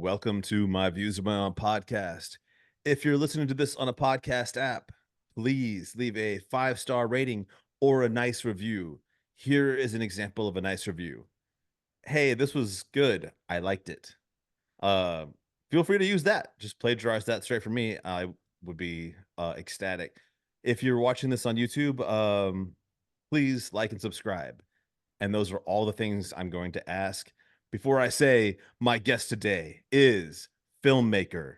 welcome to my views of my own podcast. If you're listening to this on a podcast app, please leave a 5-star rating or a nice review. Here is an example of a nice review. Hey, this was good. I liked it. Uh, Feel free to use that. Just plagiarize that straight from me. I would be ecstatic. If you're watching this on YouTube, please like and subscribe. And those are all the things I'm going to ask. Before I say my guest today is filmmaker,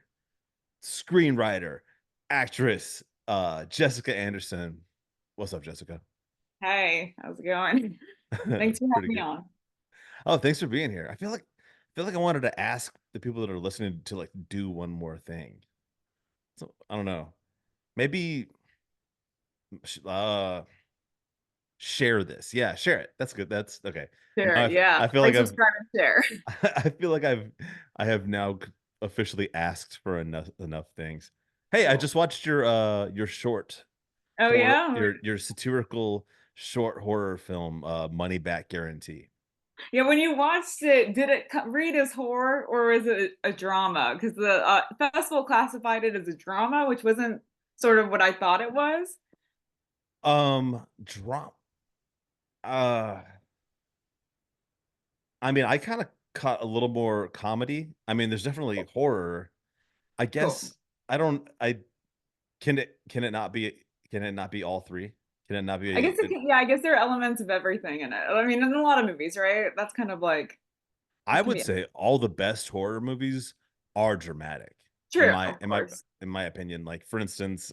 screenwriter, actress, Jessica Anderson. What's up, Jessica? Hey, how's it going? Thanks for Pretty having me good. on. Oh, thanks for being here. I feel like I wanted to ask the people that are listening to like do one more thing. So I don't know. Maybe uh share this. Yeah, share it. That's good. That's okay. Sure, Now yeah. I feel like Like, I've subscribe, and share. I feel like I have now officially asked for enough things. Hey, I Cool. just watched your short Oh horror yeah, your satirical short horror film Money Back Guarantee. yeah. When you watched it, did it read as horror or was it a drama? Because the festival classified it as a drama, which wasn't sort of what I thought it was. Drop uh I mean, I kind of caught a little more comedy. I mean, there's definitely horror. I Cool. guess I can it not be all three? Can it not I be guess it can, yeah. I guess there are elements of everything in it. I mean, in a lot of movies, right? That's kind of like I it can would be say all the best horror movies are dramatic in true, my of course. opinion. Like for instance,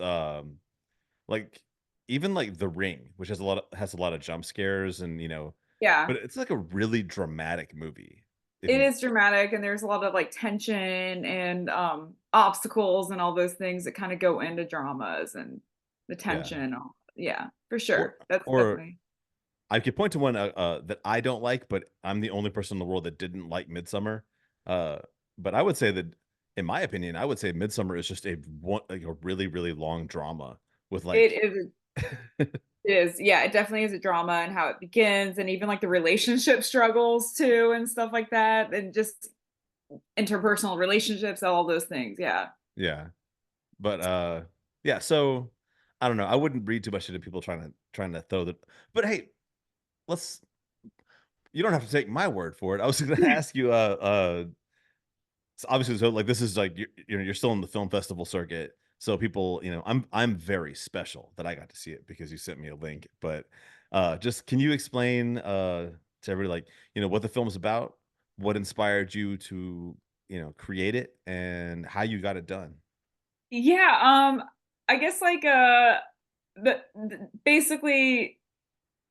like even like The Ring, which has a lot of jump scares and Yeah. but it's like a really dramatic movie. If It you is dramatic and there's a lot of like tension and obstacles and all those things that kind of go into dramas and the yeah. tension and all. Yeah, for Or sure. That's or definitely. I could point to one that I don't like, but I'm the only person in the world that didn't like Midsummer. Uh, but I would say that, in my opinion, I would say Midsummer is just like a really really long drama with It like is it is. Yeah, it definitely is a drama and how it begins and even like the relationship struggles too and stuff like that and just interpersonal relationships, all those things. Yeah. yeah. But yeah. So I don't know. I wouldn't read too much into people trying to throw the. But hey, let's. You don't have to take my word for it. I was going to ask you. So obviously, so like this is like you're still in the film festival circuit, so people, I'm very special that I got to see it because you sent me a link. But just can you explain to everybody like what the film's about, what inspired you to create it, and how you got it done? Yeah, I guess like basically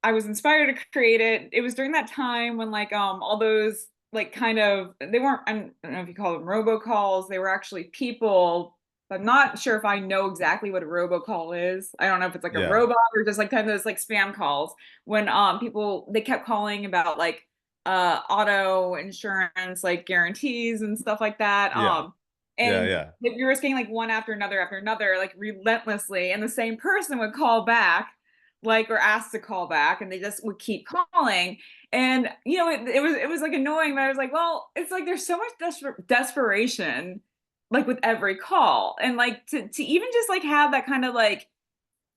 I was inspired to create it. It was during that time when like all those like kind of they weren't I don't know if you call them robocalls, they were actually people. I'm not sure if I know exactly what a robocall is. I don't know if it's like a Yeah, robot or just like kind of those like spam calls when people they kept calling about like auto insurance like guarantees and stuff like that. yeah, yeah, And yeah, you were getting like one after another, like relentlessly, and the same person would call back like or asked to call back and they just would keep calling and it was like annoying but I was like well it's like there's so much desperation like with every call and like to even just like have that kind of like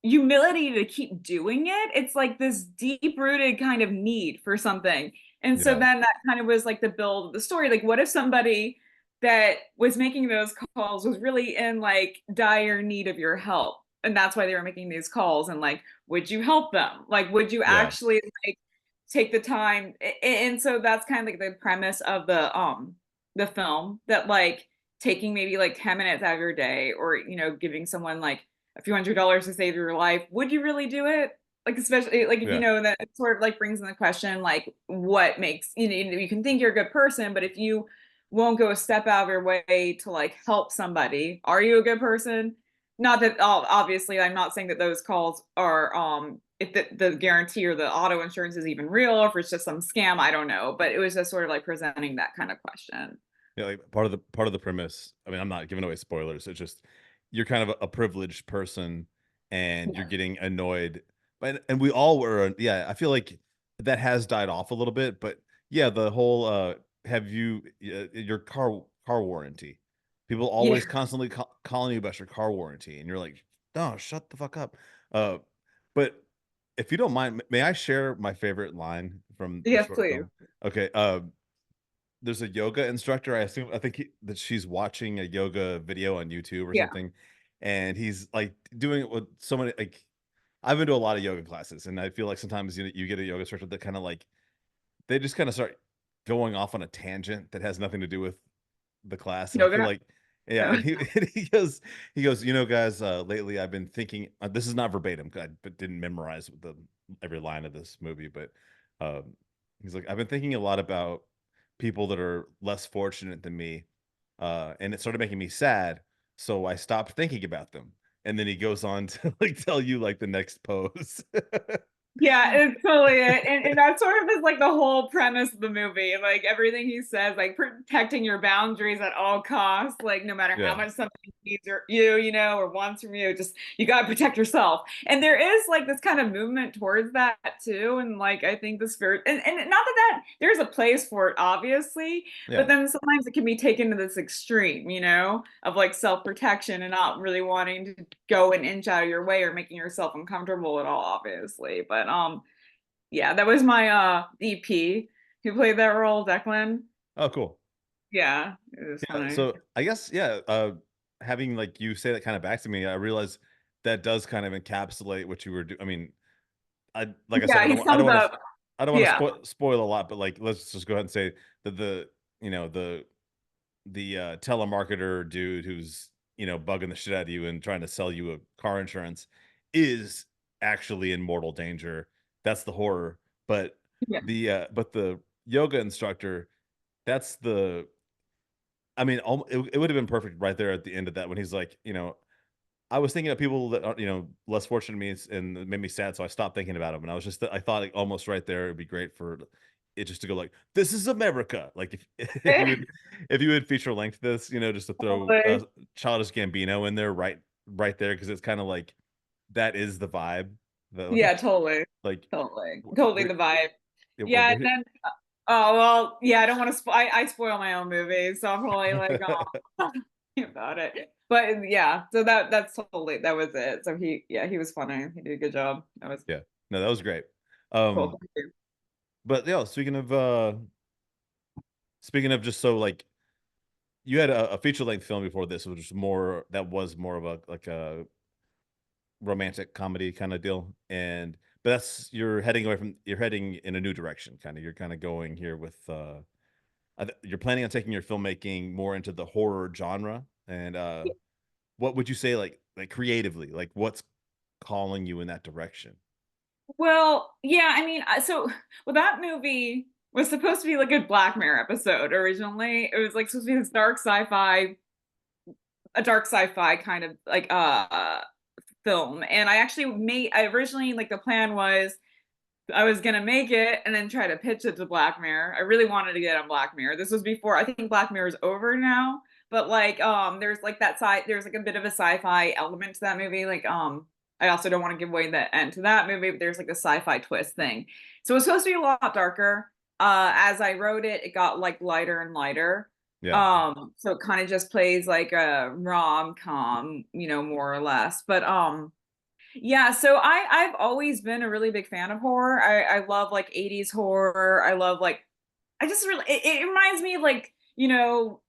humility to keep doing it it's like this deep rooted kind of need for something and so yeah, then that kind of was like the build of the story like what if somebody that was making those calls was really in like dire need of your help and that's why they were making these calls and like would you help them like would you yeah, actually like take the time and so that's kind of like the premise of the film that like taking maybe like 10 minutes out of your day or giving someone like a few $100s to save your life would you really do it like especially like if you yeah, know that it sort of like brings in the question like what makes you can think you're a good person but if you won't go a step out of your way to like help somebody are you a good person not that obviously I'm not saying that those calls are if the guarantee or the auto insurance is even real or if it's just some scam I don't know but it was just sort of like presenting that kind of question. yeah. Like part of the premise. I mean, I'm not giving away spoilers. It's just you're kind of a privileged person, and you're Yeah. getting annoyed. But and we all were. Yeah, I feel like that has died off a little bit. But yeah, the whole have you your car car warranty. People Yeah. always constantly calling you about your car warranty, and you're like, no, shut the fuck up. Uh, but if you don't mind, may I share my favorite line from the Yes, short please. film? Okay. There's a yoga instructor. I think that she's watching a yoga video on YouTube or Yeah. something, and he's like doing it with so many like. I've been to a lot of yoga classes, and I feel like sometimes you get a yoga instructor that kind of like they just kind of start going off on a tangent that has nothing to do with the class, and I feel Yoga. like yeah, No. and and he goes, you know, guys, lately I've been thinking. This is not verbatim, 'cause but didn't memorize the every line of this movie, but he's like, I've been thinking a lot about people that are less fortunate than me, and it started making me sad, so I stopped thinking about them. And then he goes on to like tell you like the next pose. Yeah, it's totally it. And that sort of is like the whole premise of the movie. Like everything he says, like protecting your boundaries at all costs, like no matter how Yeah. much somebody needs you, or wants from you, just you gotta protect yourself. And there is like this kind of movement towards that too. And like I think the spirit and not that there's a place for it, obviously, but Yeah. then sometimes it can be taken to this extreme, of like self-protection and not really wanting to go an inch out of your way or making yourself uncomfortable at all, obviously. But yeah, that was my EP who played that role, Declan. Oh, cool. Yeah, it was Yeah, funny. so I guess yeah, having like you say that kind of back to me, I realize that does kind of encapsulate what you were doing. I mean, like I said, Yeah, he I don't sums want to up. I don't want to Yeah. spoil a lot, but like let's just go ahead and say that the telemarketer dude who's bugging the shit out of you and trying to sell you a car insurance is actually in mortal danger. That's the horror, but Yeah. the yoga instructor, that's the I mean, it would have been perfect right there at the end of that when he's like, I was thinking of people that are, less fortunate than me, and it made me sad, so I stopped thinking about them. And I was just, I thought like, almost right there, it'd be great for it just to go like, "This is America." Like if you would feature length this, just to throw Totally. Childish Gambino in there, right there, because it's kind of like that is the vibe. The Yeah, totally. like Totally. Totally where, the vibe. Yeah, and where then oh well, yeah, I don't want to I spoil my own movies, so I'm probably like, oh about it. But yeah, so that's totally that was it. So he was funny. He did a good job. That was yeah, no, that was great. cool. Um, Thank you. but yeah, speaking of just so like you had a feature length film before this, which was more of a like a romantic comedy kind of deal, and but you're heading in a new direction, kind of. You're kind of going here with you're planning on taking your filmmaking more into the horror genre, and what would you say like creatively, like what's calling you in that direction? Well, yeah, I mean, well, that movie was supposed to be like a Black Mirror episode originally. It was like supposed to be this a dark sci-fi kind of like film. And I originally like the plan was I was gonna make it and then try to pitch it to Black Mirror. I really wanted to get on Black Mirror. This was before I think Black Mirror is over now, but like there's like there's like a bit of a sci-fi element to that movie. Like I also don't want to give away the end to that movie, but there's like a sci-fi twist thing. So it's supposed to be a lot darker. As I wrote it, it got like lighter and lighter. Yeah. So it kind of just plays like a rom-com, more or less. But yeah, so I've always been a really big fan of horror. I love like 80s horror. I love like I just really it reminds me of like,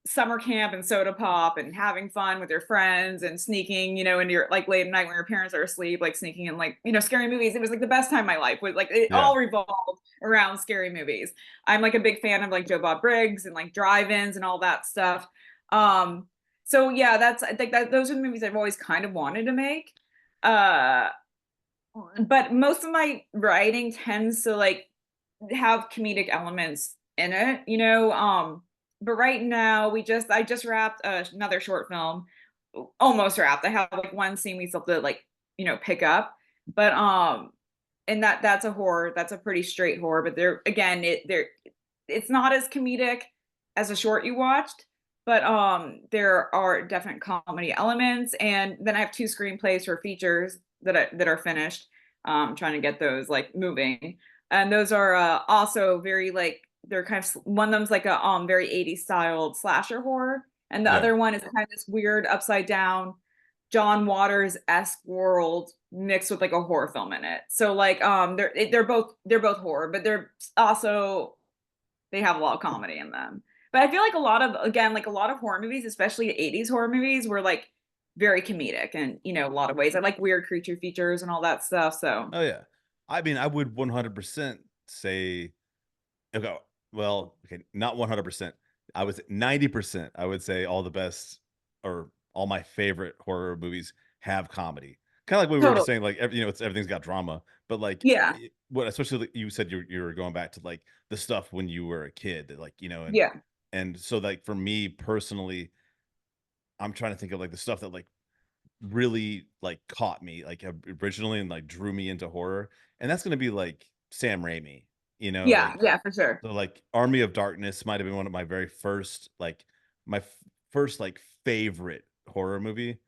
summer camp and soda pop and having fun with your friends and sneaking, into your like late at night when your parents are asleep, like sneaking in like, scary movies. It was like the best time of my life. With like it Yeah. all revolved around scary movies. I'm like a big fan of like Joe Bob Briggs and like drive-ins and all that stuff. Um so yeah, that's I think that those are the movies I've always kind of wanted to make. Uh but most of my writing tends to like have comedic elements in it, but right now I just wrapped another short film, almost wrapped. I have like one scene we still have to like, pick up, but and that's a horror. That's a pretty straight horror, but there again, it's not as comedic as a short you watched, but there are definite comedy elements. And then I have two screenplays for features that are finished. Trying to get those like moving, and those are also very like they're kind of one of them's like a very 80s styled slasher horror, and the Yeah. other one is kind of this weird upside down John Waters-esque world mixed with like a horror film in it. So like they're both horror, but they're also they have a lot of comedy in them. But I feel like a lot of again like a lot of horror movies, especially 80s horror movies, were like very comedic and a lot of ways. I like weird creature features and all that stuff. So Oh yeah. I mean, I would 100% say, okay, well, okay, not 100%. I was 90%. I would say all the best or all my favorite horror movies have comedy. Kind of like what we were just totally. saying, like it's everything's got drama, but like Yeah. what especially you said you were going back to like the stuff when you were a kid, like Yeah. and so like for me personally, I'm trying to think of like the stuff that like really like caught me like originally and like drew me into horror, and that's gonna be like Sam Raimi, Yeah. like Yeah, for sure. so like Army of Darkness might have been one of my very first like first like favorite horror movie.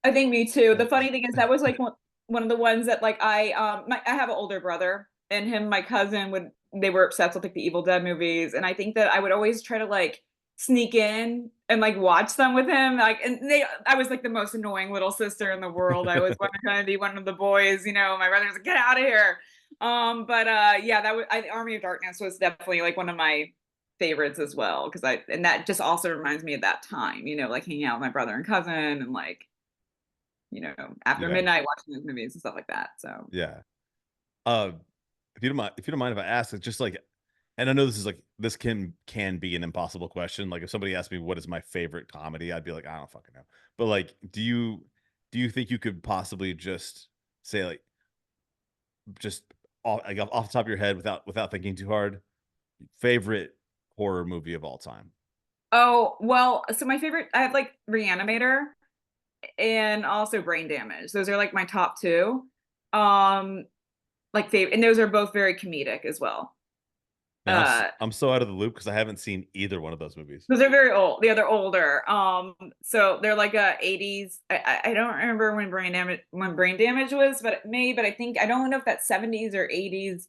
I think me too. The And funny thing is that was like one of the ones that like I have an older brother and him my cousin would they were obsessed with like the Evil Dead movies and I think that I would always try to like sneak in and like watch them with him like and they I was like the most annoying little sister in the world. I was trying to be one of the boys, my brother was like get out of here. But yeah, Army of Darkness was definitely like one of my favorites as well because I and that just also reminds me of that time, like hanging out with my brother and cousin and like after yeah, midnight watching those movies and stuff like that. So yeah. Uh, if you don't mind if I ask, it's just like, and I know this is like this can be an impossible question. Like if somebody asked me what is my favorite comedy, I'd be like, I don't fucking know. But like, do you think you could possibly just say like just off the top of your head without thinking too hard, favorite horror movie of all time? oh well, so my favorite I have like Reanimator and also Brain Damage. Those are like my top two. Like favorite and those are both very comedic as well. Man, Uh I'm so out of the loop because I haven't seen either one of those movies. those are very old. Yeah, they're older. So they're like 80s. I don't remember when Brain Damage was, but I think I don't know if that's 70s or 80s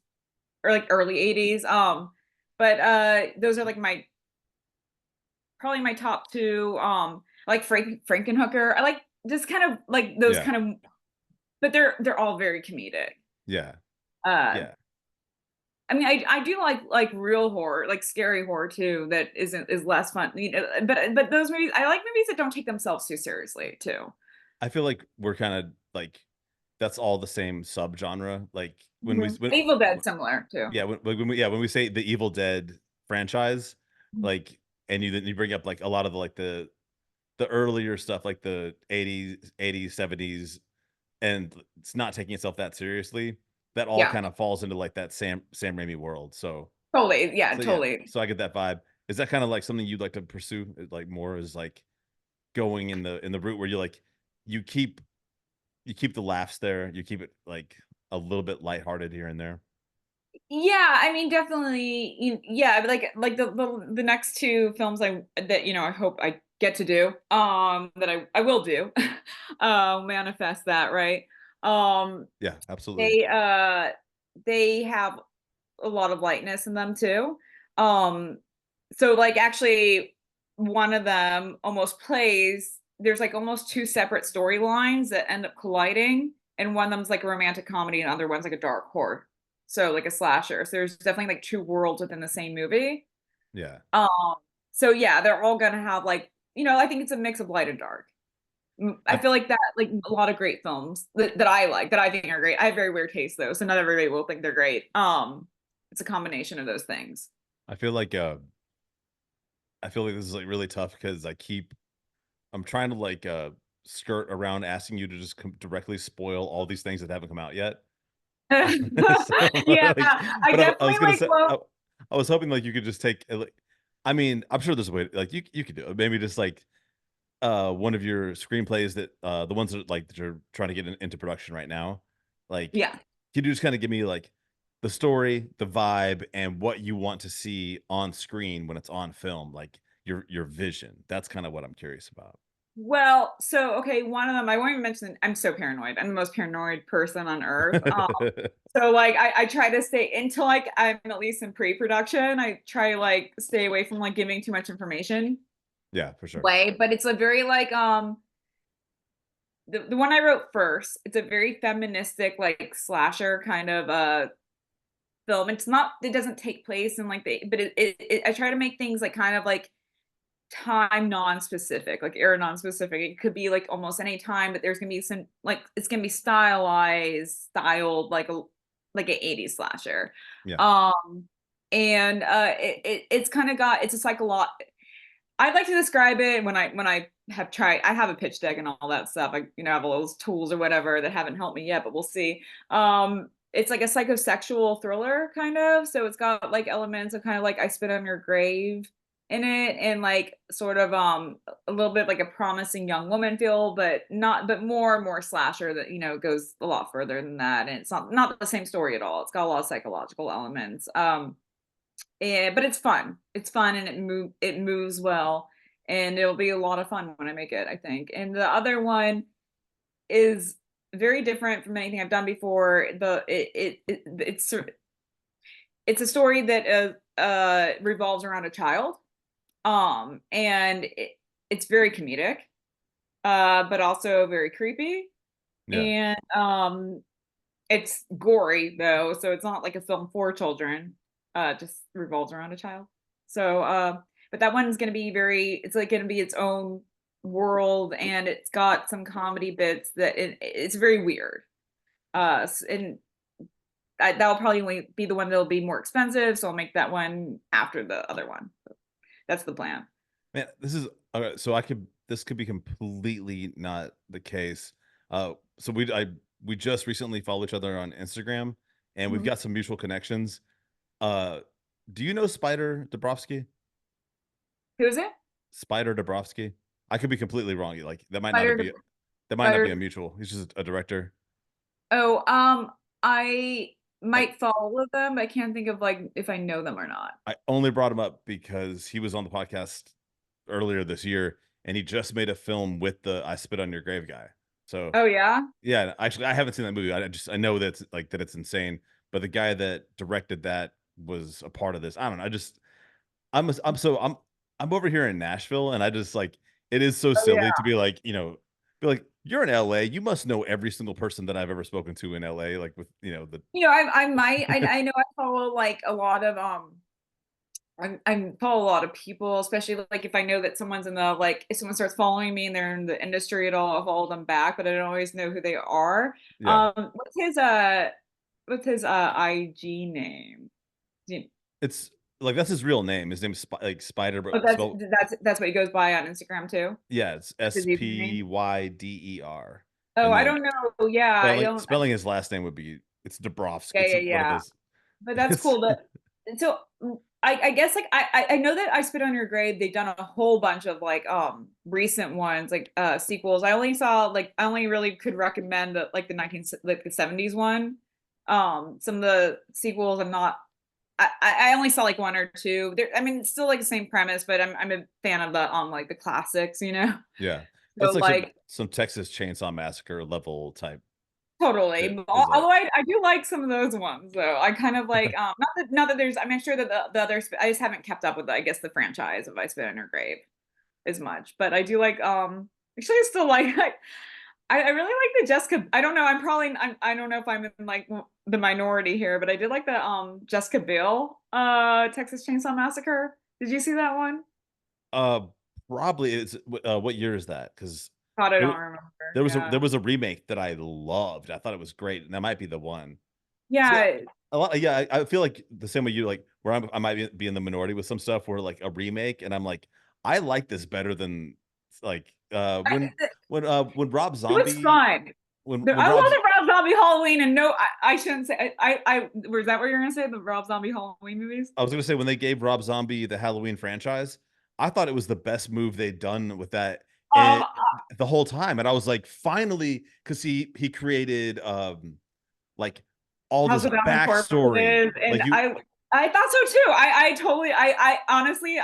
or like early 80s. But those are like my probably my top two. Like Frankenhooker. I like just kind of like those Yeah, kind of, but they're all very comedic. yeah, Uh, yeah. I mean, I do like real horror, like scary horror too. That is less fun. But those movies, I like movies that don't take themselves too seriously too. I feel like we're kind of like that's all the same subgenre. Like when we Evil Dead similar too. yeah when we say the Evil Dead franchise, like and you bring up like a lot of the earlier stuff like the 80s 70s, and it's not taking itself that seriously. That all Yeah, kind of falls into like that Sam Raimi world. totally. Yeah, So yeah, totally. so I get that vibe. Is that kind of like something you'd like to pursue? Like more is like going in the route where you keep you keep the laughs there, you keep it like a little bit lighthearted here and there. Yeah, I mean, definitely. Yeah, but like the next two films I hope I get to do. That I will do. Manifest that right. Um, Yeah, absolutely. they they have a lot of lightness in them too. Um, so like actually one of them almost plays there's like almost two separate storylines that end up colliding, and one of them's like a romantic comedy and the other one's like a dark horror. So like a slasher. So there's definitely like two worlds within the same movie. Yeah. Um, so yeah, they're all gonna have like, I think it's a mix of light and dark. I I feel like that like a lot of great films that I like that I think are great. I have very weird taste though, so not everybody will think they're great. It's a combination of those things. I feel like I feel like this is like really tough because I'm trying to like skirt around asking you to just directly spoil all these things that haven't come out yet. So Yeah, like, I but I was definitely gonna like say well, I was hoping like you could just take like, I mean, I'm sure there's a way like you could do it. Maybe just like one of your screenplays that the ones that like that you're trying to get into production right now. Like, yeah. can you just kind of give me like the story, the vibe, and what you want to see on screen when it's on film, like your vision. That's kind of what I'm curious about. Well, so okay, one of them I won't even mention. I'm so paranoid. I'm the most paranoid person on earth. So like I try to stay until like I'm at least in pre-production. I try like stay away from like giving too much information Yeah, for sure. way. But it's a very like the one I wrote first. It's a very feministic like slasher kind of film. It's not. It doesn't take place in like the. But I try to make things like kind of like time non-specific, like era non-specific. It could be like almost any time, but there's gonna be some like it's gonna be styled like an 80s slasher. Yeah. Um and it's kind of got it's a psychological. I'd like to describe it when I have tried. I have a pitch deck and all that stuff. I have all those tools or whatever that haven't helped me yet, but we'll see. It's like a psychosexual thriller kind of. So it's got like elements of kind of like I Spit on Your Grave in it, and like sort of a little bit like a promising young woman feel, but not but more slasher that goes a lot further than that, and it's not the same story at all. It's got a lot of psychological elements. But it's fun. It's fun, and it moves well, and it'll be a lot of fun when I make it, I think. And the other one is very different from anything I've done before. It's a story that revolves around a child. And it's very comedic, but also very creepy. Yeah. And it's gory though, so it's not like a film for children. Just revolves around a child. So, but that one's gonna be it's like gonna be its own world, and it's got some comedy bits that it's very weird. And that'll probably be the one that'll be more expensive, so I'll make that one after the other one. That's the plan. Man, this is all right. So this could be completely not the case. So we just recently followed each other on Instagram, and we've Mhm. got some mutual connections. Uh, do you know Spider Dabrowski? Who is it? Spider Dabrowski? I could be completely wrong. Like Spider. that might not be Spider. a mutual. He's just a director. Oh, I I might follow them, but I can't think of like if I know them or not. I only brought him up because he was on the podcast earlier this year, and he just made a film with the I Spit on Your Grave guy. So Oh yeah. yeah, actually, I haven't seen that movie. I know that's like that it's insane, but the guy that directed that was a part of this. I don't know. I'm over here in Nashville, and I just like it is so Oh yeah. silly to be like be like you're in LA. You must know every single person that I've ever spoken to in LA. Like with the I might. I know I follow like a lot of I follow a lot of people, especially like if I know that someone's in the like if someone starts following me and they're in the industry at all, I'll follow them back, but I don't always know who they are. yeah. What's his IG name? It's like that's his real name. His name's like Spider, Oh, but spelled that's what he goes by on Instagram too. yeah, it's His username. Spyder. Oh, And I then don't know. Yeah, I don't. spelling his last name would be it's Dabrowski. Yeah, It's yeah, one of yeah. those. But that's It's cool. But so I guess like I know that I Spit on Your Grave. They've done a whole bunch of like recent ones like sequels. I only really could recommend like the 70s one. Some of the sequels I'm not. I only saw like one or two. There, I mean, it's still like the same premise, but I'm a fan of the like the classics, you know. yeah. So It's like like some Texas Chainsaw Massacre level type totally. shit. Is like Although I do like some of those ones though. I kind of like not that there's I'm sure that the others I just haven't kept up with I guess the franchise of I Spit on Your Grave as much. But I do like actually I still like I really like the Jessica. I don't know. I don't know if I'm in like the minority here, but I did like the Jessica Biel Texas Chainsaw Massacre. Did you see that one? uh probably it's what year is that? Because God, I there, don't wa- remember. Yeah. there was a remake that I loved. I thought it was great, and that might be the one. See, Yeah. a lot. Yeah, I feel like the same way you like where I might be in the minority with some stuff where like a remake, and I'm like, I like this better than like when Rob It was Zombie fun. when I love Rob's the Rob Zombie Halloween, and no, I shouldn't say. Was that what you're gonna say? The Rob Zombie Halloween movies? I was gonna say when they gave Rob Zombie the Halloween franchise, I thought it was the best move they'd done with that Um, and the whole time, and I was like, finally, because he created like all House this of Thousand backstory, Corpses, and like you I thought so too. I totally, I honestly,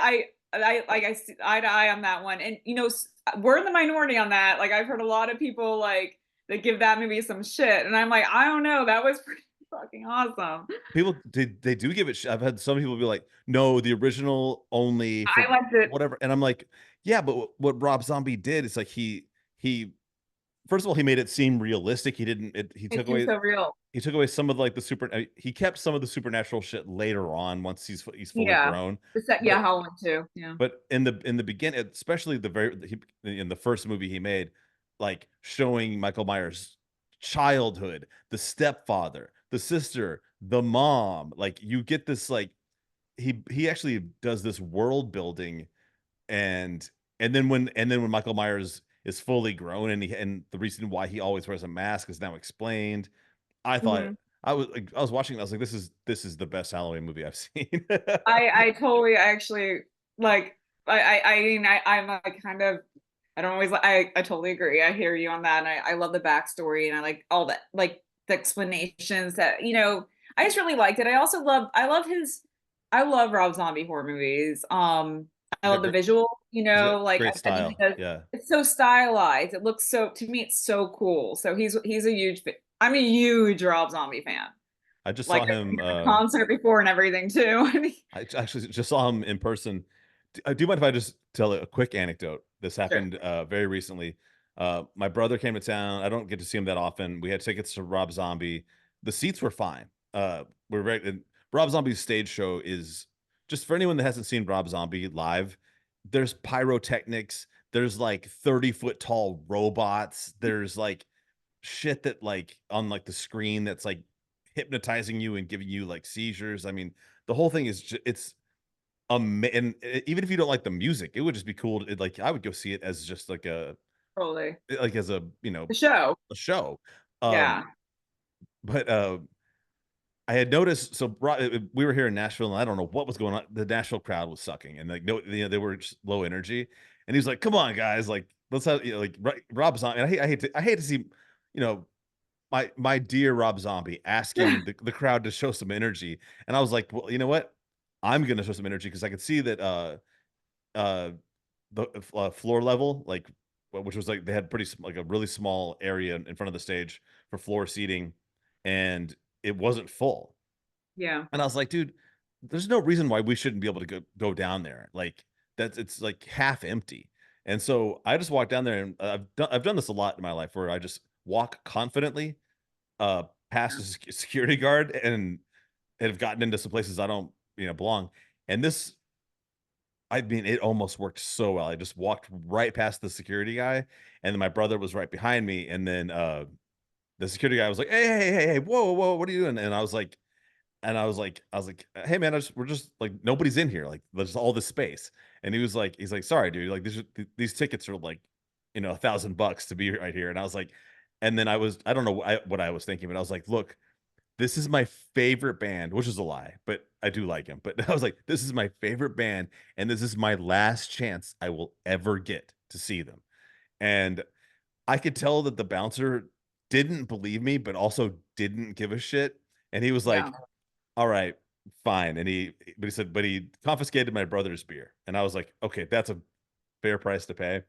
I see eye to eye on that one. And we're in the minority on that. Like I've heard a lot of people like that give that movie some shit. And I'm like, I don't know, that was pretty fucking awesome. People they do give it I've had some people be like, "No, the original only for I liked it. whatever." And I'm like, "Yeah, but what Rob Zombie did is like he first of all, he made it seem realistic. He didn't he It took seems away so real. some of like the he kept some of the supernatural shit later on once he's fully Yeah. grown. The set, yeah, But Halloween too. Yeah. in the beginning, especially in the first movie he made, like showing Michael Myers' childhood, the stepfather, the sister, the mom, like you get this like he actually does this world building. And then when Michael Myers is fully grown and the reason why he always wears a mask is now explained. I thought Mhm. I was watching it, I was like, this is the best Halloween movie I've seen. I actually like I'm like kind of I don't always I totally agree. I hear you on that. And I love the backstory and I like all that like the explanations that I just really liked it. I love Rob Zombie horror movies. I He's got love the great visual, he's got like great I think he style. does Yeah. it's so stylized. It looks so to me it's so cool. So he's a huge I'm a huge Rob Zombie fan. I just Like saw I've him been to a concert before and everything too. I actually just saw him in person. Do you mind if I just tell a quick anecdote? This Sure. happened very recently. My brother came to town. I don't get to see him that often. We had tickets to Rob Zombie. The seats were fine. We're right. And Rob Zombie's stage show is just for anyone that hasn't seen Rob Zombie live. There's pyrotechnics. There's like 30-foot tall robots. There's like shit that like on like the screen that's like hypnotizing you and giving you like seizures. I mean, the whole thing is it's and even if you don't like the music, it would just be cool to like I would go see it as just like Totally. as a, The show. a show. Um Yeah. but I had noticed we were here in Nashville and I don't know what was going on. The Nashville crowd was sucking and like no they were just low energy. And he was like, "Come on guys, like let's have like Rob Zombie." And I hate to see, you know, my dear Rob Zombie asking the crowd to show some energy. And I was like, well, you know what? I'm gonna show some energy because I could see that uh the floor level, like which was like they had like a really small area in front of the stage for floor seating, and it wasn't full. Yeah. And I was like, dude, there's no reason why we shouldn't be able to go down there. Like it's like half empty. And so I just walked down there and I've done this a lot in my life where I just walk confidently past a security guard and have gotten into some places I don't, belong. And this, I mean, it almost worked so well. I just walked right past the security guy, and then my brother was right behind me, and then the security guy was like, "Hey, whoa, whoa, what are you doing?" And I was like, "Hey, man, we're just like nobody's in here. Like, there's all this space." And he's like, "Sorry, dude. Like, these tickets are like, $1,000 to be right here." And I was like, and then I don't know what I was thinking, but I was like, "Look, this is my favorite band," which is a lie, but I do like him. But I was like, "This is my favorite band, and this is my last chance I will ever get to see them." And I could tell that the bouncer didn't believe me, but also didn't give a shit. And he was Yeah. like, "All right, fine." And he said, "But he confiscated my brother's beer." And I was like, "Okay, that's a fair price to pay."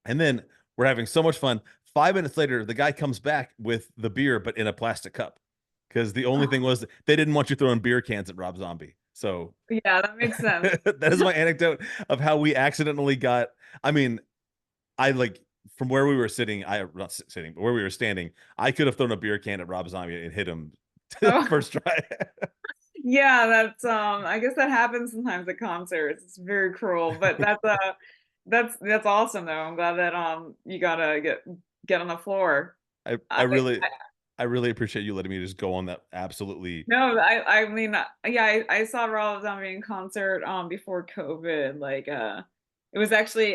And then we're having so much fun. 5 minutes later, the guy comes back with the beer, but in a plastic cup. Because the only thing was they didn't want you throwing beer cans at Rob Zombie. So Yeah, that makes sense. that is my anecdote of how we accidentally got. I mean, I like from where we were sitting, not sitting, but where we were standing, I could have thrown a beer can at Rob Zombie and hit him Oh, first try. yeah, that's I guess that happens sometimes at concerts. It's very cruel, but that's awesome though. I'm glad that you gotta get on the floor. I I I, really I I really appreciate you letting me just go on that absolutely. no, I mean yeah, I saw Rob Zombie in concert before COVID. Like it was actually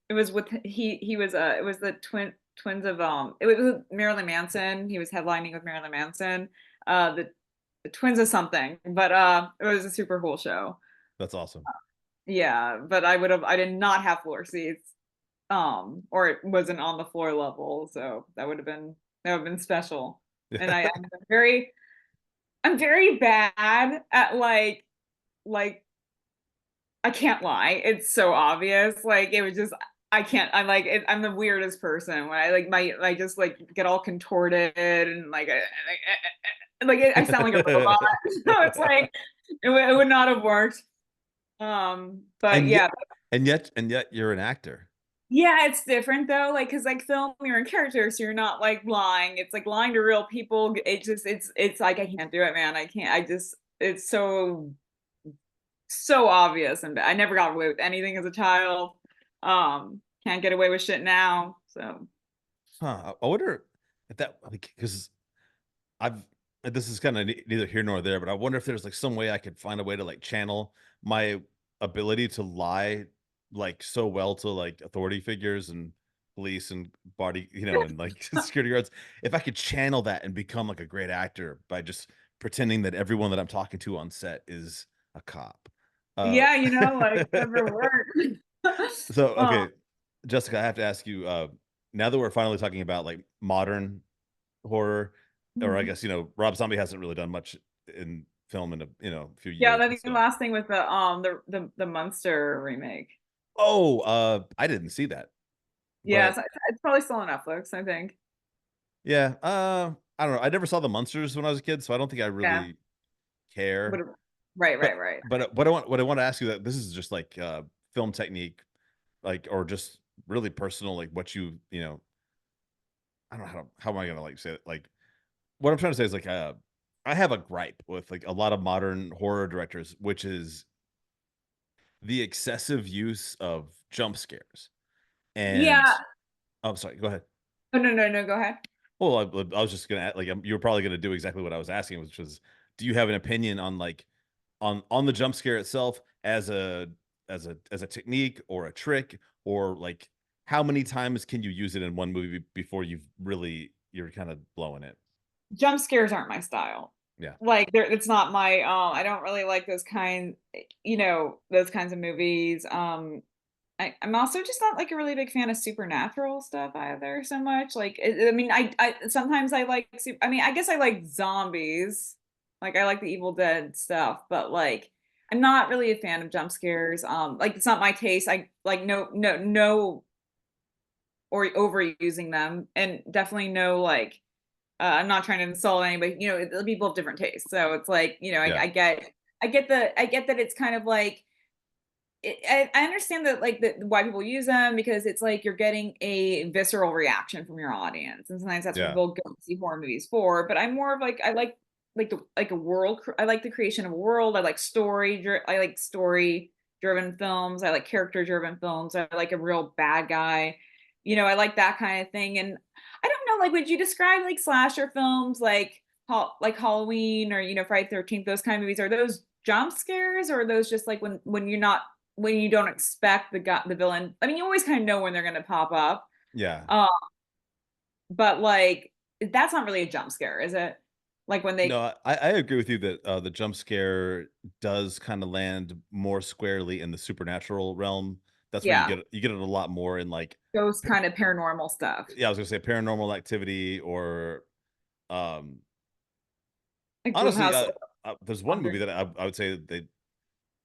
it was with he was it was the twins of it was with Marilyn Manson. He was headlining with Marilyn Manson. The twins of something, but it was a super cool show. That's awesome. Yeah, but I did not have floor seats. Or it wasn't on the floor level, so that would have been special. And I'm very bad at like I can't lie. It's so obvious. Like it was just I can't. I'm like I'm the weirdest person when I like I just like get all contorted and like I sound like a robot. So it's like it would not have worked. But And yet, yeah, and yet you're an actor. yeah, it's different though. Like because like film, you're in character, so you're not like lying. It's like lying to real people. It just it's like I can't do it, man. I can't. I just it's so obvious and I never got away with anything as a child. Can't get away with shit now. So Huh. I wonder if that, like, because I've this is kind of neither here nor there, but I wonder if there's like some way I could find a way to like channel my ability to lie like so well to like authority figures and police and body, and like security guards. If I could channel that and become like a great actor by just pretending that everyone that I'm talking to on set is a cop. Uh yeah, like never worked. so Oh, okay, Jessica, I have to ask you, now that we're finally talking about like modern horror, or I mhm. guess, Rob Zombie hasn't really done much in film in a few Yeah, years then and the stuff. last thing with the Munster remake. Oh, I didn't see that, Yeah, but it's probably still on Netflix, I think. yeah, I don't know. I never saw the Munsters when I was a kid, so I don't think I Yeah. really care. But right, But right, right. what I want to ask you, that this is just like film technique, like, or just really personal, like what I don't know how am I gonna like say it, like what I'm trying to say is like I have a gripe with like a lot of modern horror directors, which is the excessive use of jump scares. And Yeah. oh, sorry, go ahead. Oh, no, no, no, go ahead. Well, I was just gonna like you were probably gonna do exactly what I was asking, which was, do you have an opinion on like on the jump scare itself as a technique or a trick, or like how many times can you use it in one movie before you're kind of blowing it? Jump scares aren't my style. Yeah, Like it's not my I don't really like those kinds of movies. I'm also just not like a really big fan of supernatural stuff either so much. Like I mean I sometimes I like I mean I guess I like zombies. Like I like the Evil Dead stuff, but like I'm not really a fan of jump scares. Like it's not my taste. I like no or overusing them and definitely no like I'm not trying to insult anybody, people have different tastes. So it's like, yeah, I get that it's kind of like I understand that like why people use them because it's like you're getting a visceral reaction from your audience, and sometimes that's what yeah, people go see horror movies for. But I'm more of like I like the like a world. I like the creation of a world. I like I like story driven films. I like character driven films. I like a real bad guy. I like that kind of thing. And I don't know, like, would you describe like slasher films like Halloween or Friday 13th, those kind of movies? Are those jump scares or are those just like when you don't expect the villain. I mean, you always kind of know when they're going to pop up. yeah. Um, but like that's not really a jump scare, is it? Like when they No, I agree with you that the jump scare does kind of land more squarely in the supernatural realm. That's where you yeah, get it a lot more in like, those kind of paranormal stuff. yeah, I was gonna say paranormal activity, or um Like honestly, Blumhouse there's one movie Monsters. that I would say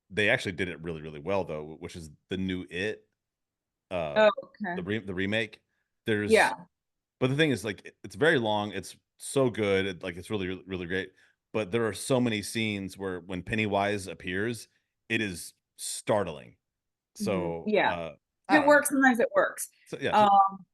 they actually did it really, really well though, which is the new It, uh Oh, okay. the remake. There's Yeah. But the thing is, like, it's very long. It's so good. Like, it's really, really, really great. But there are so many scenes where when Pennywise appears, it is startling. So, Yeah. I If it don't know. works, sometimes it works. So yeah, Um,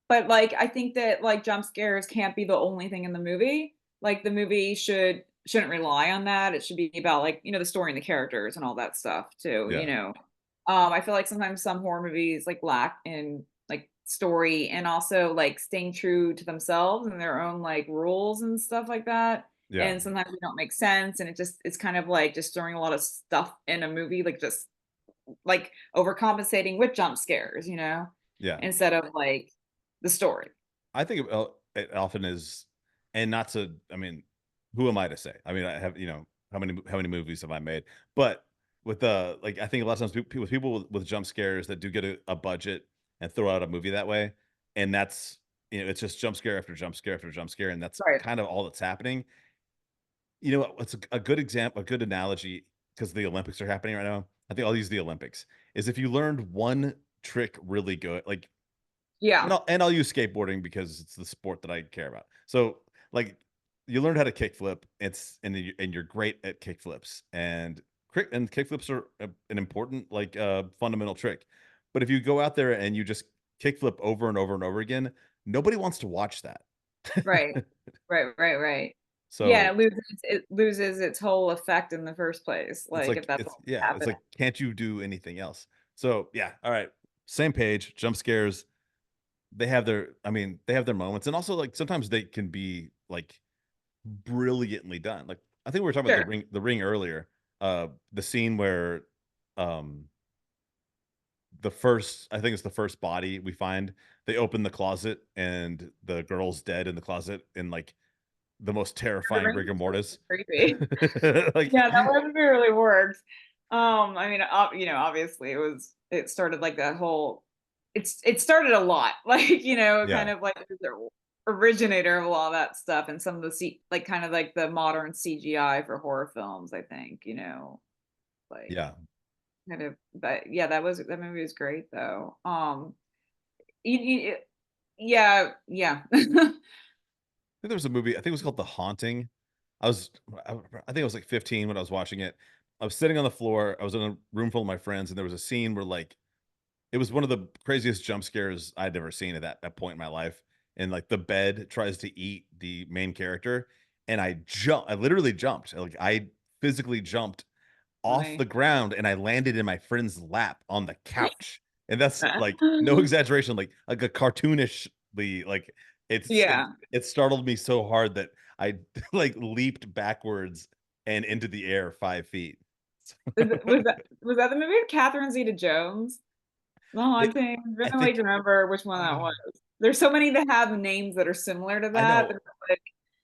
but like I think that like jump scares can't be the only thing in the movie. Like the movie shouldn't rely on that. It should be about like, the story and the characters and all that stuff too. yeah, I feel like sometimes some horror movies like lack in like story and also like staying true to themselves and their own like rules and stuff like that. yeah, And sometimes they don't make sense and it's kind of like just throwing a lot of stuff in a movie, like just like overcompensating with jump scares, yeah. instead of like the story. I think it often is, and not to. I mean, who am I to say? I mean, I have how many movies have I made? But with the like, I think a lot of times with people with jump scares that do get a budget and throw out a movie that way, and that's it's just jump scare after jump scare after jump scare, and that's Right. kind of all that's happening. You know, it's a good example, a good analogy, because the Olympics are happening right now. I think I'll use the Olympics, is if you learned one trick really good, like, Yeah. and I'll use skateboarding because it's the sport that I care about. So, like, you learned how to kickflip, and you're great at kickflips, and kickflips are an important, like, fundamental trick. But if you go out there and you just kickflip over and over and over again, nobody wants to watch that. Right. Right. Yeah, So it loses its whole effect in the first place, like, if that's it's what's yeah, it's happening. like, can't you do anything else? So yeah, all right, same page. Jump scares, they have their moments, and also, like, sometimes they can be, like, brilliantly done. Like, I think we were talking about Sure. The Ring earlier. The scene where, um, I think it's the first body we find, they open the closet and the girl's dead in the closet in, like, the most The terrifying Ring rigor was really mortis. creepy. Like, Yeah, that one really worked. I mean, obviously it started like that whole it started a lot, like, kind yeah, of like the originator of a lot of that stuff and some of the like kind of like the modern CGI for horror films, I think, like yeah. kind of, but yeah, that movie was great though. You, you, yeah. I think there was a movie, I think it was called The Haunting. I was I think I was, like, 15 when I was watching it. I was sitting on the floor, I was in a room full of my friends, and there was a scene where, like, it was one of the craziest jump scares I'd ever seen at that point in my life, and, like, the bed tries to eat the main character, and I literally jumped, like, I physically jumped off the Funny. ground, and I landed in my friend's lap on the couch, and that's, like, no exaggeration, like a cartoonishly, like, it's it Yeah. it startled me so hard that I, like, leaped backwards and into the air 5 feet. Was that the movie with Catherine Zeta-Jones? The It Haunting? I'm I gonna, like, think remember which one that uh, was. There's so many that have names that are similar to I that, know that it's like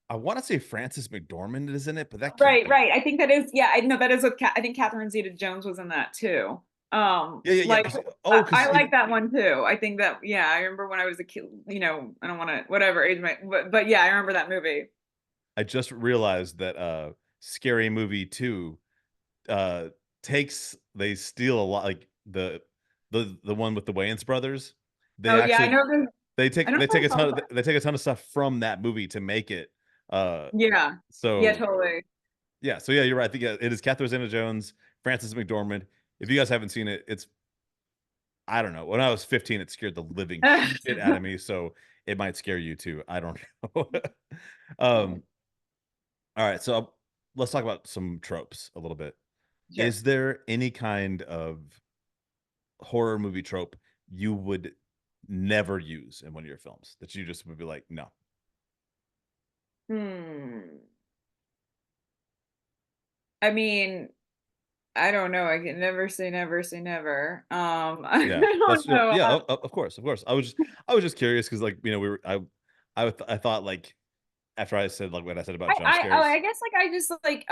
I wanna say Frances McDormand is in it, but that can't right, be. right. I think that is, yeah, I know that is what I think Catherine Zeta-Jones was in that too. Yeah, Like, 'cause I 'cause like that one too. I think that, yeah, I remember when I was a kid, I don't wanna whatever age my but yeah, I remember that movie. I just realized that, Scary Movie 2, uh, they steal a lot, like, the one with the Wayans brothers. They Oh, yeah, actually I don't know if I saw that. they take a ton of stuff from that movie to make it, uh, Yeah. Yeah, so totally. yeah, so yeah, you're right, I think, it is Catherine Zeta-Jones, Frances McDormand. If you guys haven't seen it, it's I don't know, when I was 15, it scared the living shit out of me, so it might scare you too, I don't know. Funny. Um, alright, so, let's talk about some tropes a little bit. Sure. Is there any kind of horror movie trope you would never use in one of your films that you just would be like, "No." Hmm. I mean, I don't know. I can never say never say never. I Yeah, don't know. yeah, of course, of course. I was just curious because, like, we were I thought, like, after I said, like, what I said about jump I scares. guess, like, I just like,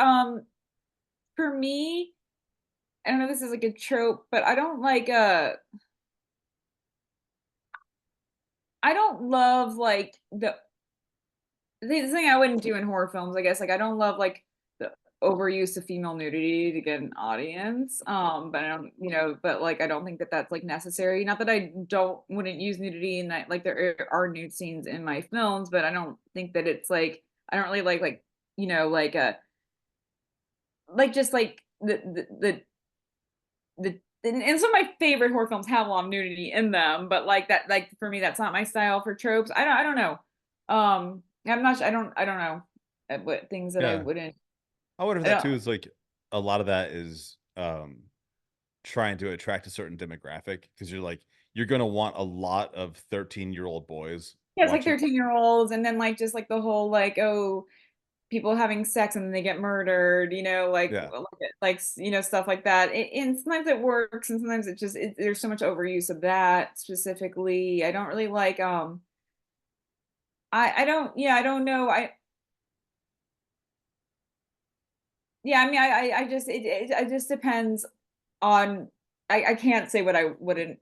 for me, I don't know, this is like a trope, but I don't love like the thing I wouldn't do in horror films, I guess, like, I don't love like the overuse of female nudity to get an audience. But I don't, but like I don't think that that's like necessary. Not that I don't wouldn't use nudity and that like there are nude scenes in my films, but I don't think that it's like I don't really like like like just like the and some of my favorite horror films have a lot of nudity in them, but like that, like for me, that's not my style for tropes. I don't know. I'm not. I don't know what things that I Yeah. wouldn't. I wonder if I that don't. too is, like, a lot of that is, trying to attract a certain demographic because you're gonna want a lot of 13-year-old boys Yeah, it's like watching. 13-year-olds, and then like just like the whole like people having sex and then they get murdered. Yeah, Stuff like that. And sometimes it works, and sometimes there's so much overuse of that specifically. I don't really like. I don't. Yeah, I don't know. Yeah, I mean, I just it just depends on. I can't say what I wouldn't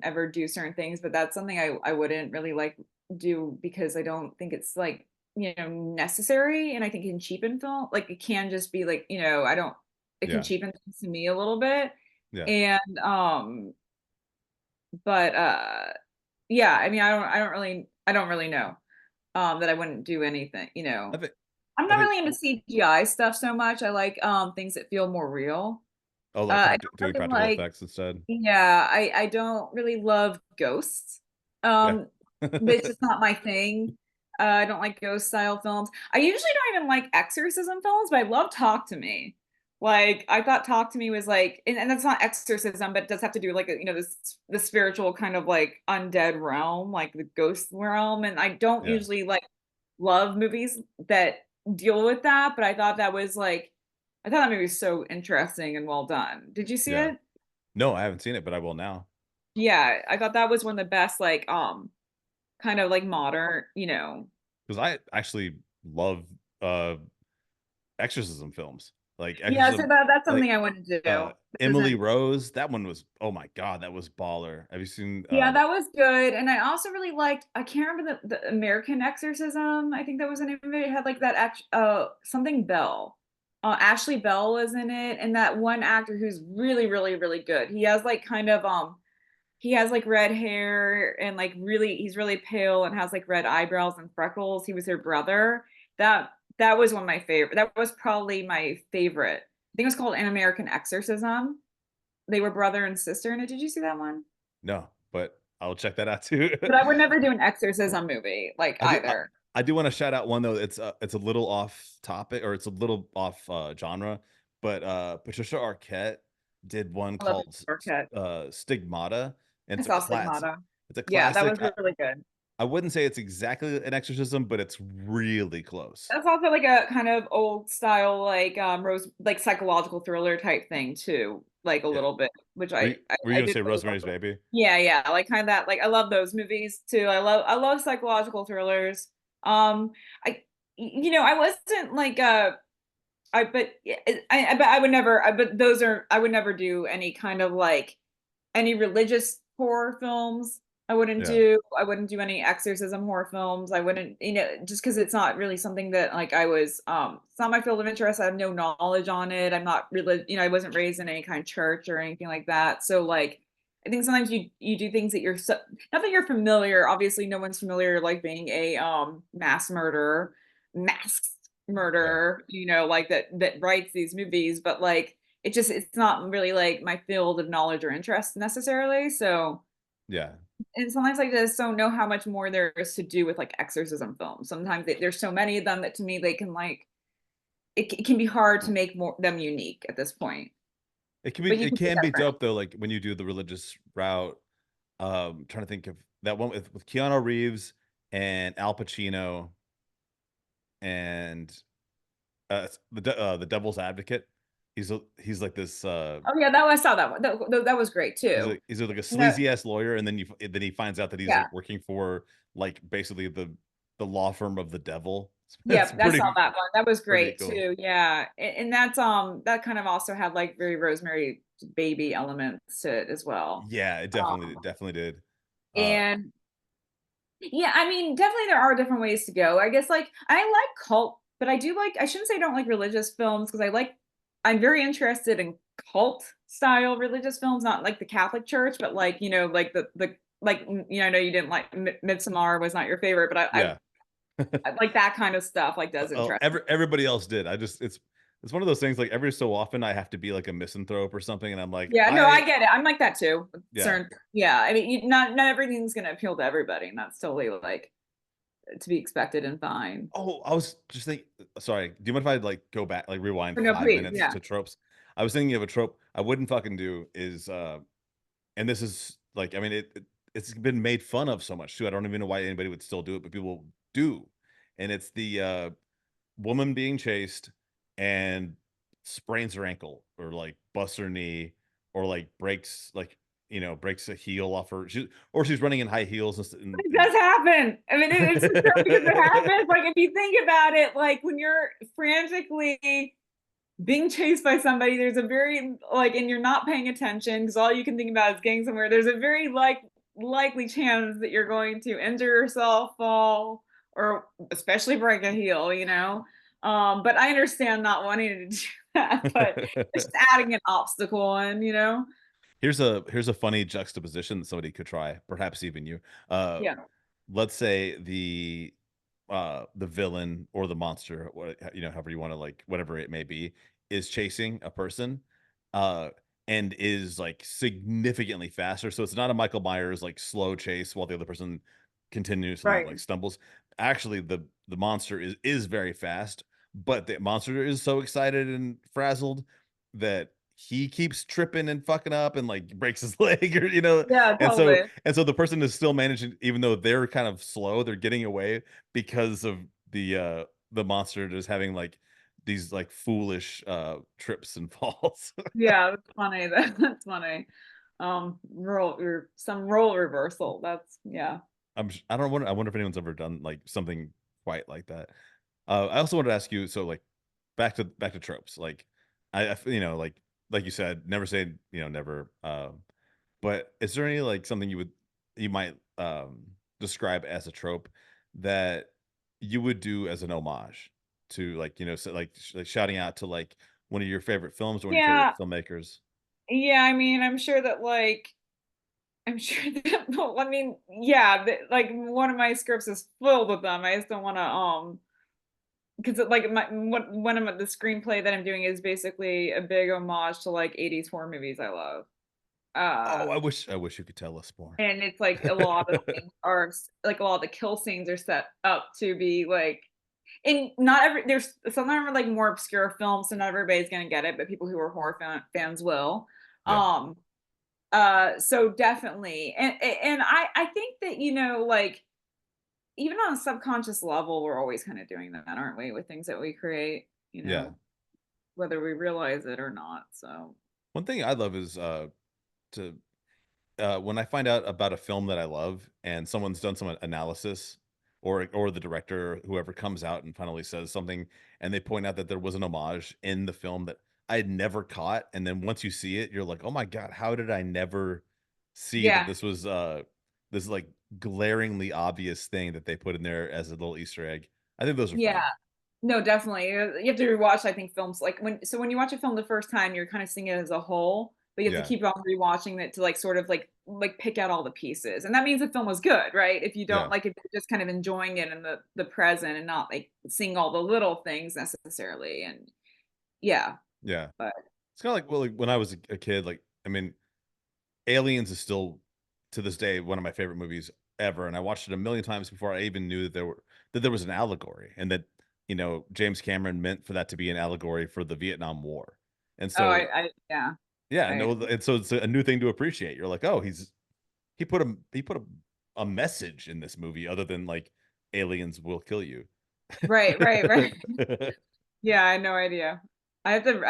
ever do certain things, but that's something I wouldn't really like do because I don't think it's like necessary, and I think it can cheapen film. Like it can just be like I don't. It can yeah. cheapen things to me a little bit, Yeah. And but yeah, I mean, I don't really know that I wouldn't do anything, you I know. think I'm I not think really into CGI stuff so much. I like things that feel more real. oh, like I doing don't really practical like, effects instead. yeah, I don't really love ghosts. Yeah. Um, it's just not my thing. I don't like ghost style films. I usually don't even like exorcism films, but I love Talk to Me. Like I thought Talk to Me was like, and that's not exorcism, but it does have to do like you know this the spiritual kind of like undead realm, like the ghost realm. And I don't Yeah. usually like love movies that deal with that, but I thought that was like I thought that movie was so interesting and well done. Did you see Yeah. it? No, I haven't seen it, but I will now. Yeah, I thought that was one of the best like kind of like modern, you know. Because I actually love uh exorcism films. Like Yeah, so exorcism, that's like something I want to do. That Emily doesn't Rose. That one was, oh my God, that was baller. Have you seen Yeah, that was good. And I also really liked I can't remember the American Exorcism. I think that was the name of it. It had like that act something Bell. Ashley Bell was in it, and that one actor who's really, really, really good. He has like kind of he has like red hair and like really he's really pale and has like red eyebrows and freckles. He was her brother. That was one of my favorite. That was probably my favorite. I think it was called An American Exorcism. They were brother and sister in it. Did you see that one? no, but I'll check that out too. But I would never do an exorcism movie like I do. either. I do want to shout out one though. It's a little off topic, or it's a little off genre. But Patricia Arquette did one I love called Arquette. Stigmata, and I it's a saw classic. Stigmata. It's a Yeah, that classic. was really good. I wouldn't say it's exactly an exorcism, but it's really close. That's also like a kind of old style like rose like psychological thriller type thing too, like a Yeah. little bit, which Were you I gonna did say really love. Rosemary's Baby? Yeah, yeah, like kind of that. Like I love those movies too. I love psychological thrillers. I you know I wasn't like I but but I would never but those are I would never do any kind of like any religious horror films. Yeah. I wouldn't do any exorcism horror films. I wouldn't, you know, just because it's not really something that like I was it's not my field of interest. I have no knowledge on it. I'm not really, you know, I wasn't raised in any kind of church or anything like that. So like I think sometimes you do things that you're so not that you're familiar. Obviously no one's familiar like being a masked Yeah. murderer, you know, like that writes these movies, but like it's not really like my field of knowledge or interest necessarily. So Yeah. and sometimes I just don't know how much more there is to do with like exorcism films. Sometimes there's so many of them that to me they can like it can be hard to make more them unique at this point. But you It can do can be different. dope though, like when you do the religious route. Trying to think of that one with Keanu Reeves and Al Pacino and the Devil's Advocate. He's like this Oh yeah, I saw that one. That was great too. he's like a No, sleazy ass lawyer, and then he finds out that he's yeah, working for like basically the law firm of the devil. It's yeah, I saw that one. That was pretty great cool. too. Yeah, and that's that kind of also had like very Rosemary Baby elements to it as well. Yeah, it Um, definitely did. Uh, and yeah, I mean, definitely there are different ways to go. I guess like I like cult, but I do like I shouldn't say I don't like religious films because I'm very interested in cult style religious films, not like the Catholic Church, but like, you know, like the like you know, I know you didn't like Midsommar was not your favorite, but yeah. I like that kind of stuff like does interest me. Everybody else did. I just it's one of those things like every so often I have to be like a misanthrope or something, and I'm like, Yeah, no, I get it. I'm like that too. yeah. Certain, yeah. I mean, not everything's gonna appeal to everybody, and that's totally like to be expected and fine. Oh, I was just thinking. Sorry, do you mind if I like go back, like rewind But no, five please, minutes yeah. to tropes? I was thinking of a trope I wouldn't fucking do is, and this is like, I mean, it's been made fun of so much too. I don't even know why anybody would still do it, but people do, and it's the woman being chased and sprains her ankle or like busts her knee or like breaks like breaks a heel off her or she's running in high heels It does happen. I mean, it's just true because it happens. Like if you think about it, like when you're frantically being chased by somebody, there's a very like, and you're not paying attention because all you can think about is getting somewhere. There's a very likely chance that you're going to injure yourself, fall, or especially break a heel. You know, but I understand not wanting to do that, but it's just adding an obstacle in. You know. Here's a funny juxtaposition that somebody could try, perhaps even you. Uh, Yeah. let's say the villain or the monster, however you want to, like, whatever it may be, is chasing a person, uh, and is like significantly faster. So it's not a Michael Myers like slow chase while the other person continuously Right. like stumbles. Actually, the monster is very fast, but the monster is so excited and frazzled that he keeps tripping and fucking up and like breaks his leg, or Yeah, and so totally. and so the person is still managing, even though they're kind of slow, they're getting away because of the monster just having like these like foolish trips and falls. Yeah, that's funny. That's funny. Some role reversal. That's yeah. I don't wonder. I wonder if anyone's ever done like something quite like that. I also wanted to ask you. So like back to tropes. Like like you said, never say never. But is there any like something you might describe as a trope that you would do as an homage to, like, so like, like shouting out to like one of your favorite films or one of your favorite Yeah. filmmakers? Yeah, I mean, I'm sure that I'm sure that well, I mean, yeah, like one of my scripts is filled with them. I just don't want to because like one of the screenplay that I'm doing is basically a big homage to like 80s horror movies I love. Oh, Uh I wish you could tell us more. and it's like a lot of things are like a lot of the kill scenes are set up to be like and not every there's some of them are like more obscure films, so not everybody's gonna get it, but people who are horror fans will. Yeah, Um so definitely. And I think that, like even on a subconscious level, we're always kind of doing that, aren't we, with things that we create, yeah. whether we realize it or not. So One thing I love is to when I find out about a film that I love and someone's done some analysis, or the director, whoever comes out and finally says something, and they point out that there was an homage in the film that I had never caught, and then once you see it, you're like, "Oh my god, how did I never see that yeah. this was this like glaringly obvious thing that they put in there as a little Easter egg?" I think those are Yeah. fun. No, definitely. You have to rewatch, I think, films like when you watch a film the first time, you're kind of seeing it as a whole, but you have to Yeah, keep on rewatching it to like sort of like pick out all the pieces. And that means the film was good, right? If you don't yeah, like if you're just kind of enjoying it in the present and not like seeing all the little things necessarily. And yeah, yeah. but It's kinda like, well, like, when I was a kid, like, I mean, Aliens is still, to this day, one of my favorite movies ever, and I watched it a million times before I even knew that there was an allegory, and that, James Cameron meant for that to be an allegory for the Vietnam War. And oh so, I yeah. yeah, I no, and so it's a new thing to appreciate. You're like, "Oh, he put a message in this movie other than, like, aliens will kill you." right, right, right. Yeah, I had no idea. I have to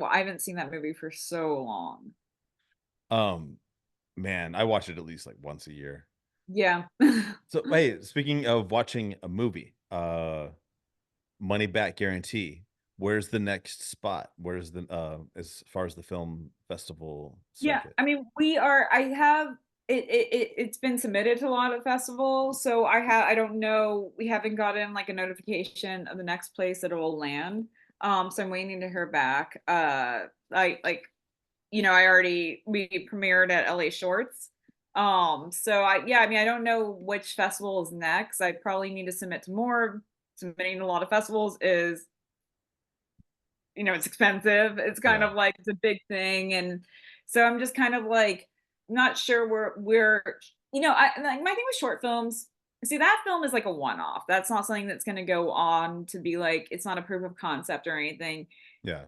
I haven't seen that movie for so long. Um, man, I watch it at least, like, once a year. Yeah. So, hey, speaking of watching a movie, money back guarantee. Where's the next spot? Where's the as far as the film festival Yeah, circuit? I mean, I have it's been submitted to a lot of festivals, so I don't know, we haven't gotten like a notification of the next place that it will land. So I'm waiting to hear back. I like, I already we premiered at LA Shorts. So yeah, I mean, I don't know which festival is next. I probably need to submit to more. Submitting to a lot of festivals is it's expensive. It's kind Yeah, of like it's a big thing. And so I'm just kind of like not sure where I like my thing with short films. See, that film is like a one-off. That's not something that's going to go on to be like it's not a proof of concept or anything. yeah,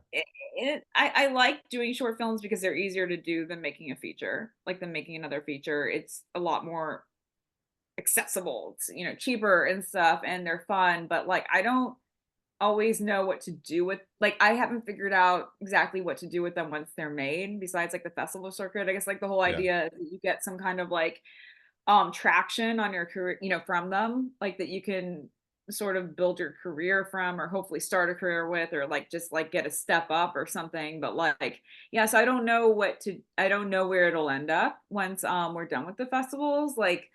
I like doing short films because they're easier to do than making a feature, like than making another feature. It's a lot more accessible. It's cheaper and stuff, and they're fun. But like I don't always know what to do with like I haven't figured out exactly what to do with them once they're made besides like the festival circuit. I guess like the whole yeah, idea is that you get some kind of like traction on your career, from them, like that you can sort of build your career from or hopefully start a career with or like just like get a step up or something. But like yeah, so I don't know where it'll end up once we're done with the festivals. Like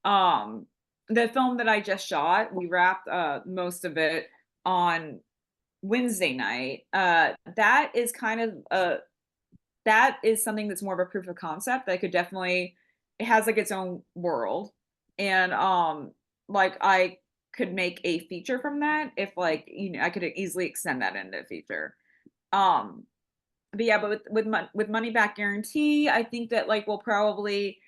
um the film that I just shot, we wrapped most of it on Wednesday night. That is kind of that is something that's more of a proof of concept that could definitely it has like its own world. And like I could make a feature from that if like, I could easily extend that into a feature. Um but yeah, but with money back guarantee, I think that like we'll probably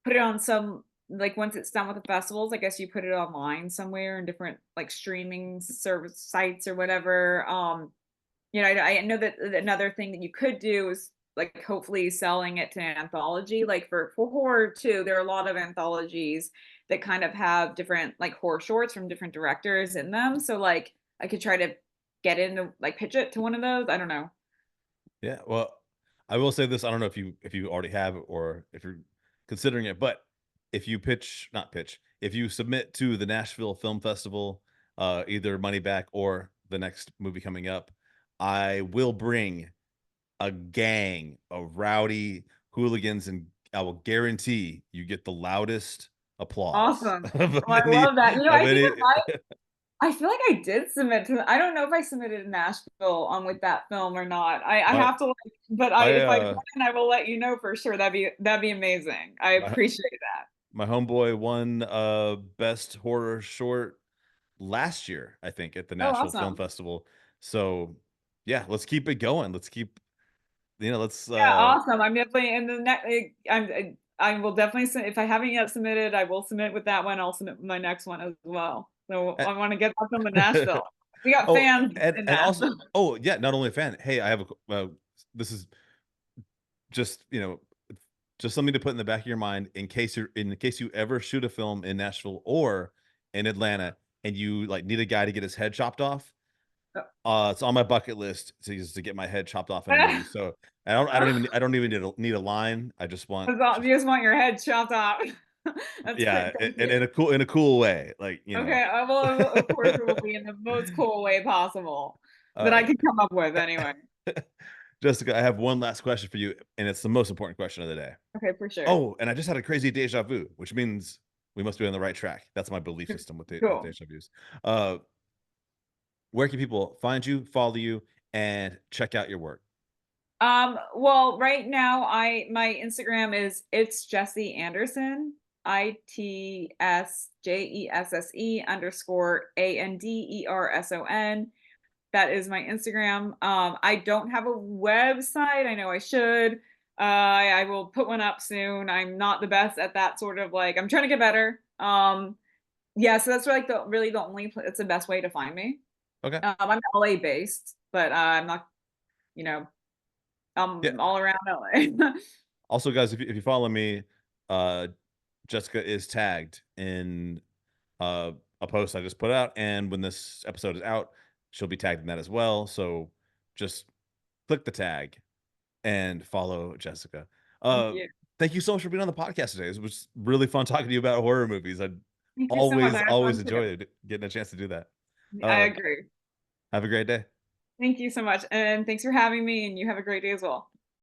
put it on some like once it's done with the festivals, I guess you put it online somewhere in different like streaming service sites or whatever. I know that another thing that you could do is like hopefully selling it to an anthology. Like for horror too, there are a lot of anthologies that kind of have different like horror shorts from different directors in them. So like I could try to get into like pitch it to one of those. I don't know. Yeah, well, I will say this, I don't know if you already have or if you're considering it, but if you not pitch, if you submit to the Nashville Film Festival, either money back or the next movie coming up, I will bring a gang of rowdy hooligans, and I will guarantee you get the loudest applause Awesome. of Oh, I any love that. of I think any I feel like I did submit to I don't know if I submitted to Nashville with that film or not. I my have to like, but I my if I can, I will let you know for sure. That'd be amazing. I my appreciate that. my homeboy won best horror short last year, I think, at the Oh, Nashville Film awesome. Festival. So yeah, let's keep it going. Let's keep, let's Yeah, awesome. I'm definitely in the next I will definitely if I haven't yet submitted, I will submit with that one. I'll submit with my next one as well. So eh, I want to get that film in Nashville. We got oh, fans in and also, Nashville. oh yeah, not only a fan. Hey, I have this is just, just something to put in the back of your mind in case you ever shoot a film in Nashville or in Atlanta and you like need a guy to get his head chopped off. It's on my bucket list to get my head chopped off in a movie. So I don't even need a line. I just want You just want your head chopped off. That's yeah, great. Thank and you. in a cool way, like Okay, well, of course it will be in the most cool way possible that uh, I can come up with anyway. Jessica, I have one last question for you, and it's the most important question of the day. Okay, for sure. Oh, and I just had a crazy deja vu, which means we must be on the right track. That's my belief system with Cool. deja vus. Uh, where can people find you, follow you, and check out your work? Well, right now my Instagram is it's Jesse Anderson, ITSJESSE_ANDERSON. That is my Instagram. I don't have a website. I know I should. I will put one up soon. I'm not the best at that sort of like I'm trying to get better. Yeah, so that's like the only it's the best way to find me. Okay. I'm LA based, but I'm not, you know, Yeah. all around LA. Also, guys, if you follow me, uh, Jessica is tagged in a post I just put out, and when this episode is out, she'll be tagged in that as well. So just click the tag and follow Jessica. Thank Uh, you. thank you so much for being on the podcast today. It was really fun talking to you about horror movies. I Thank you so much. I had always fun too. enjoy getting a chance to do that. I Uh, agree. have a great day. Thank you so much. And thanks for having me. And you have a great day as well.